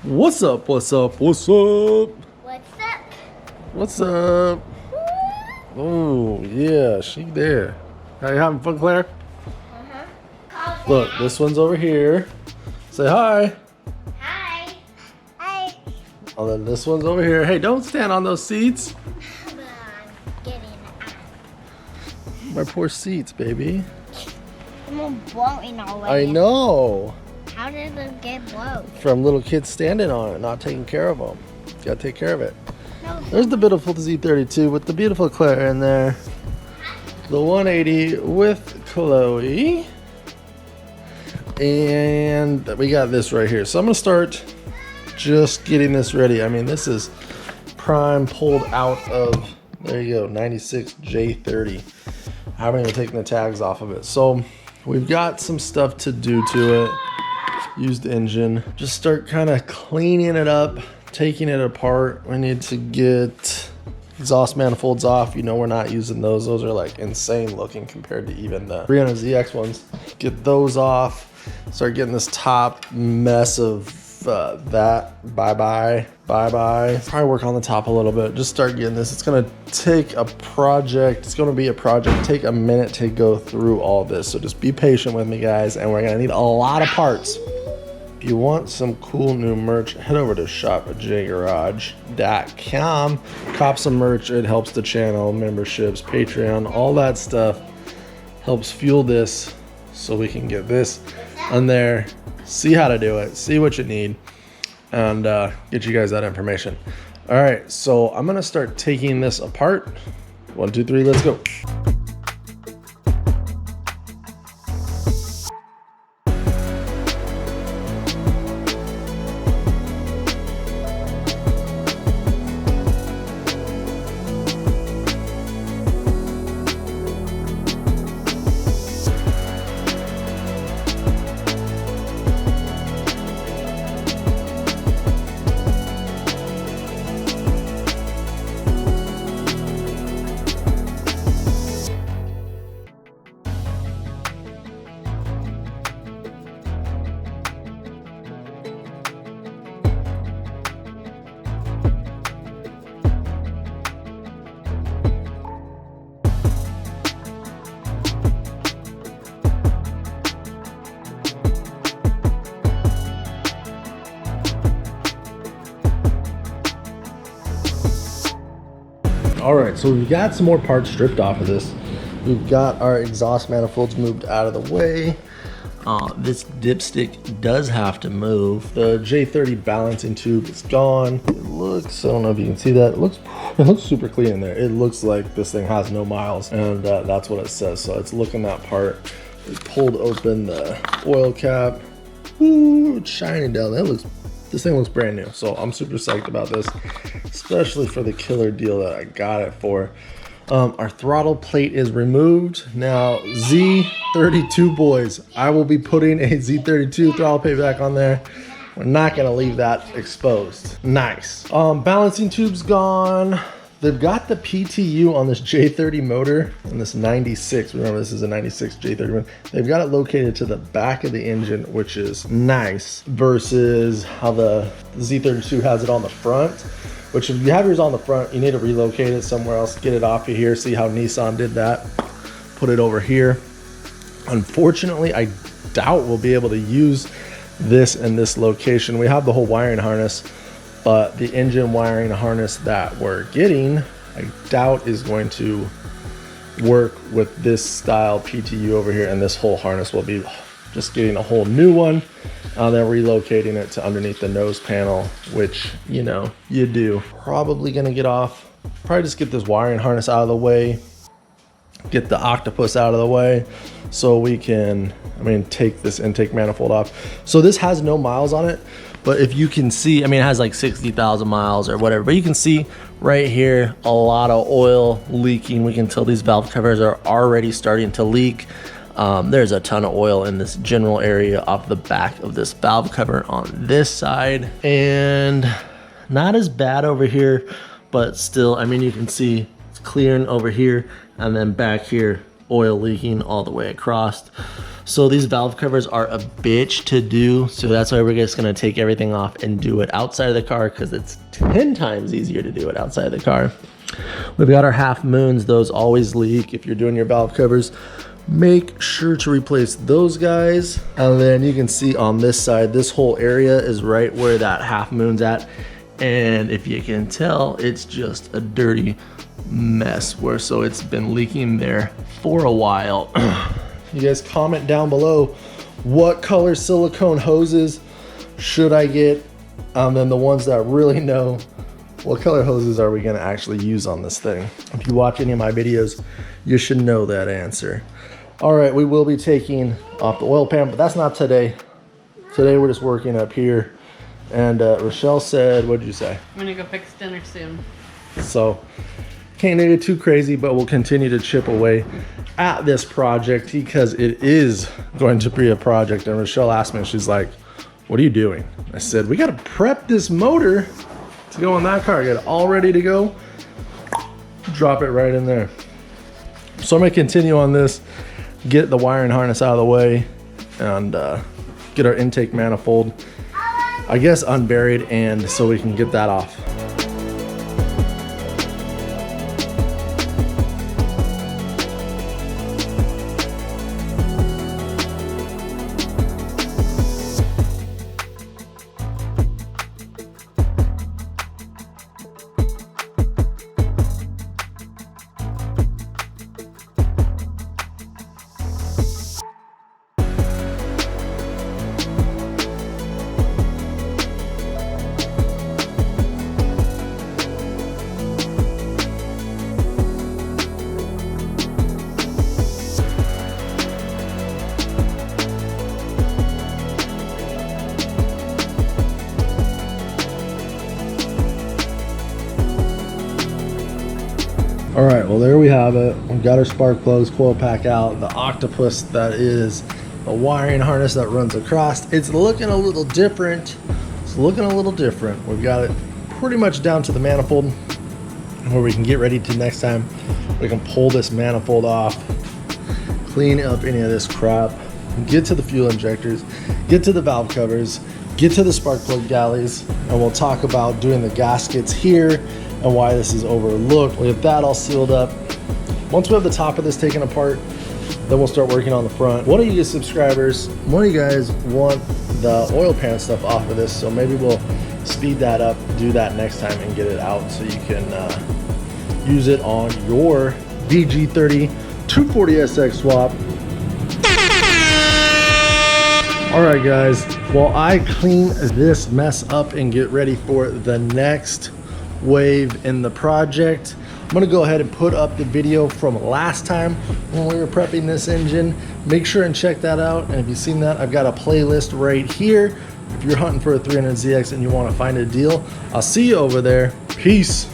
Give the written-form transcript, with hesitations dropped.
What's up? What's up? What's up? What's up? What's up? Oh, yeah, she there. How you having fun, Claire? Look, this one's over here. Say hi. Hi. Hi. Oh, then this one's over here. Hey, don't stand on those seats. I'm getting out. My poor seats, baby. I'm blowing already. I know. How did it get blown? From little kids standing on it, not taking care of them. You gotta take care of it. No. There's the beautiful Z32 with the beautiful Claire in there. The 180 with Chloe. And we got this right here. So I'm gonna start just getting this ready. I mean, this is prime pulled out of, there you go, 96 J30. I haven't even taken the tags off of it. So we've got some stuff to do to it. Used engine. Just start kind of cleaning it up, taking it apart. We need to get exhaust manifolds off. You know, we're not using those. Those are like insane looking compared to even the 300ZX ones. Get those off. Start getting this top mess of that. Bye-bye. Probably work on the top a little bit. Just start getting this. It's gonna take a project. It's gonna be a project. Take a minute to go through all this. So just be patient with me, guys. And we're gonna need a lot of parts. If you want some cool new merch, head over to shop@JGarage.com. Cop some merch. It helps the channel, memberships, Patreon, all that stuff helps fuel this so we can get this on there, see how to do it, see what you need, and get you guys that information. All right, so I'm gonna start taking this apart. 1, 2, 3, let's go. All right, so we've got some more parts stripped off of this. We've got our exhaust manifolds moved out of the way. This dipstick does have to move. The J30 balancing tube is gone. It looks, I don't know if you can see that. It looks super clean in there. It looks like this thing has no miles, and that's what it says. So it's looking that part. We pulled open the oil cap. Ooh, it's shining down there. This thing looks brand new, so I'm super psyched about this, especially for the killer deal that I got it for. Our throttle plate is removed. Now, Z32 boys, I will be putting a Z32 throttle plate back on there. We're not gonna leave that exposed. Nice. Balancing tube's gone. They've got the PTU on this J30 motor and this 96. Remember, this is a 96 J30. They've got it located to the back of the engine, which is nice, versus how the Z32 has it on the front, which if you have yours on the front, you need to relocate it somewhere else, get it off of here. See how Nissan did that? Put it over here. Unfortunately, I doubt we'll be able to use this in this location. We have the whole wiring harness, but the engine wiring harness that we're getting, I doubt is going to work with this style PTU over here, and this whole harness will be just getting a whole new one, then relocating it to underneath the nose panel, which, you know, you do. Probably gonna get off, probably just get this wiring harness out of the way, get the octopus out of the way, so we can, take this intake manifold off. So this has no miles on it, but if you can see, it has like 60,000 miles or whatever, but you can see right here, a lot of oil leaking. We can tell these valve covers are already starting to leak. There's a ton of oil in this general area off the back of this valve cover on this side, and not as bad over here, but still, you can see it's clearing over here, and then back here, oil leaking all the way across. So these valve covers are a bitch to do. So that's why we're just gonna take everything off and do it outside of the car, because it's 10 times easier to do it outside of the car. We've got our half moons. Those always leak. If you're doing your valve covers, make sure to replace those guys. And then you can see on this side, this whole area is right where that half moon's at. And if you can tell, it's just a dirty mess so it's been leaking there for a while. You guys comment down below, what color silicone hoses should I get? And then the ones that really know, what color hoses are we gonna actually use on this thing? If you watch any of my videos, you should know that answer. All right, we will be taking off the oil pan, but that's not today. Today we're just working up here. And Rochelle said, what did you say? I'm gonna go fix dinner soon. So, can't get it too crazy, but we'll continue to chip away at this project because it is going to be a project. And Rochelle asked me, she's like, what are you doing? I said, we gotta prep this motor to go in that car, get it all ready to go, drop it right in there. So I'm gonna continue on this, get the wiring harness out of the way, and get our intake manifold, I guess, unburied, and so we can get that off. All right, well, there we have it. We've got our spark plugs, coil pack out, the octopus that is a wiring harness that runs across. It's looking a little different. We've got it pretty much down to the manifold where we can get ready to next time. We can pull this manifold off, clean up any of this crap, get to the fuel injectors, get to the valve covers, get to the spark plug galleys, and we'll talk about doing the gaskets here and why this is overlooked. We'll get that all sealed up. Once we have the top of this taken apart, then we'll start working on the front. One of you subscribers, one of you guys want the oil pan stuff off of this, so maybe we'll speed that up, do that next time and get it out so you can use it on your DG30 240SX swap. All right, guys, while I clean this mess up and get ready for the next wave in the project, I'm gonna go ahead and put up the video from last time when we were prepping this engine. Make sure and check that out. And if you've seen that, I've got a playlist right here. If you're hunting for a 300ZX and you wanna find a deal, I'll see you over there. Peace.